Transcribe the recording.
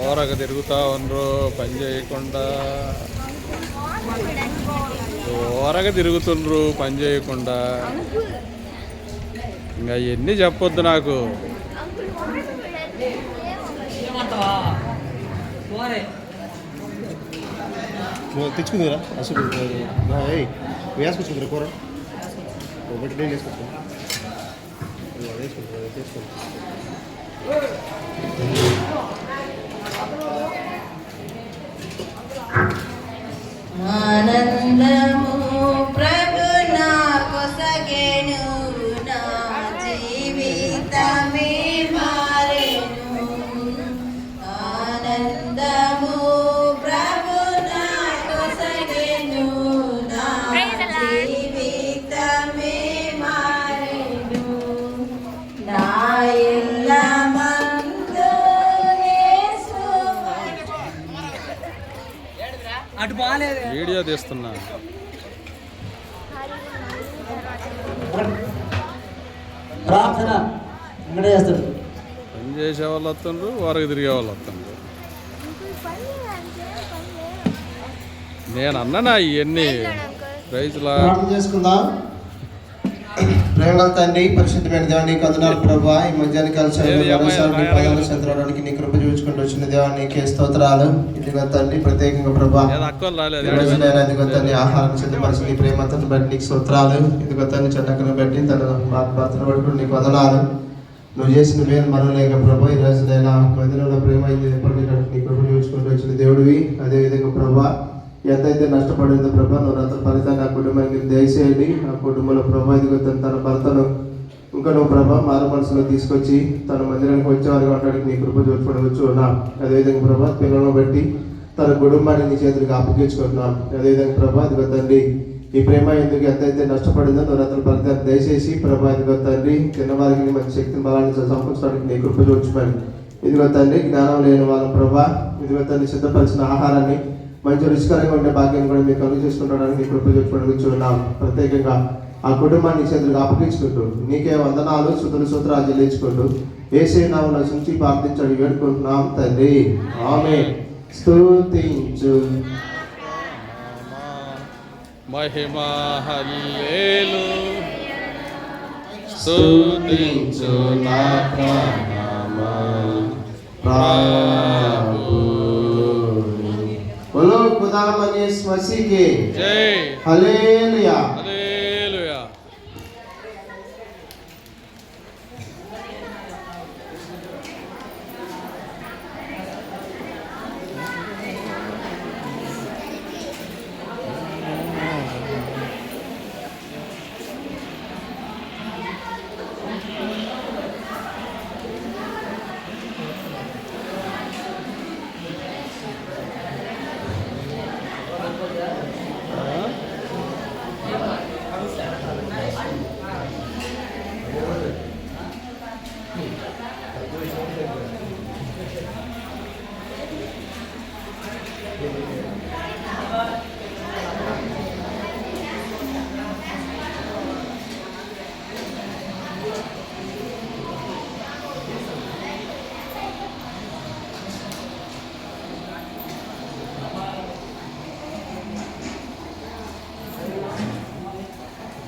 ఓరగా తిరుగుతూ ఉండరు, పని చేయకుండా ఓరగా తిరుగుతుండ్రు పని చేయకుండా. ఇంకా ఇవన్నీ చెప్పొద్దు నాకు. తెచ్చుకుందిరా అసలు వేసుకొచ్చుకుంటారా కూర ఒకటి నేను వేసుకొచ్చుకుంటా వేసుకుంటారా తీసుకుంటా ఆనందము ప్రభు నాకు సగెను, నా జీవితమే మారెను. ఆనంద అటు బాగాలేదు. వీడియో తీస్తున్నా. ప్రార్థన ఇక్కడ చేస్తాడు. పని చేసే వాళ్ళు వస్తుండ్రు, ఓరగ తిరిగే వాళ్ళు వస్తుండ్రు. నేను అన్నానా ఇవన్నీ రైతులా. ప్రార్థన చేసుకుందాం. ప్రేమగల తండ్రి, పరిశుద్ధమైన దేవానికి వందనాలు ప్రభా. ఈ మధ్యాహ్న కాల సంతరానికి నీ కృప చూపించుకుంటూ వచ్చిన దేవానికి స్తోత్రాలు. ఇదిగో తండ్రి, ప్రత్యేకంగా ప్రభా అక్కలు రాలేదు. ఇదిగో తండ్రి, ఆహారం సిద్ధపరిచి నీ ప్రేమతను బట్టి నీకు స్తోత్రాలు. ఇదిగో తండ్రి, చెన్నకను బట్టి తన భర్తను పట్టుకుని నీకు వందనాలు. నువ్వు చేసిన మేలు మనలేక ప్రభా. ఈ రోజు నేను మందిరంలో ప్రేమ అయితే ఎప్పటికీ నీ కృప చూపించుకుంటూ వచ్చిన దేవుడివి. అదేవిధంగా ప్రభా, ఎంతైతే నష్టపడిందో ప్రభా, నువ్వు అంత ఫలితాన్ని ఆ కుటుంబానికి దయచేయండి. ఆ కుటుంబంలో ప్రభా ఇదిగో తన భర్తను ఇంకా నువ్వు ప్రభా మారు మనసులో తీసుకొచ్చి తన మందిరానికి వచ్చేవారుగా ఉండడానికి నీ కృప చూపించవచ్చు ఉన్నా. అదేవిధంగా ప్రభా, పిల్లలను బట్టి తన కుటుంబాన్ని నీ చేతులకు అప్పగించుకుంటున్నాం. అదేవిధంగా ప్రభా ఇదిగో తండ్రి, ఈ ప్రేమ ఎందుకు ఎంతైతే నష్టపడిందో నువ్వు అంత ఫలితాన్ని దయచేసి ప్రభా ఇదిగో తండ్రి, తిన్నవారికి మంచి శక్తిని బలాన్ని సమకూర్చడానికి నీ కృప చూపించమని. ఇదిగో తండ్రి, జ్ఞానం లేని వాళ్ళ ప్రభా ఇదిగో తండ్రి సిద్ధపరిచిన ఆహారాన్ని మంచి రుచికరంగా ఉండే భాగ్యాన్ని కూడా మీకు కలుగు చేసుకుంటాడానికి నీ కృప చూపించుకున్నాం. ప్రత్యేకంగా ఆ కుటుంబాన్ని చేతులకు అప్పగించుకుంటూ నీకే వందనాలు స్తుతులు స్తోత్రాలు చెల్లించుకుంటూ యేసయ్య నామములో నుంచి ప్రార్థించడం వేడుకుంటున్నాం తండ్రి. ఆమేన్. స్తుతించు మహిమా హల్లెలూయా. స్తుతించు నా ప్రాణమా ప్రభు. बोलो खुदा मनीष मसीह के జై. हालेलुया.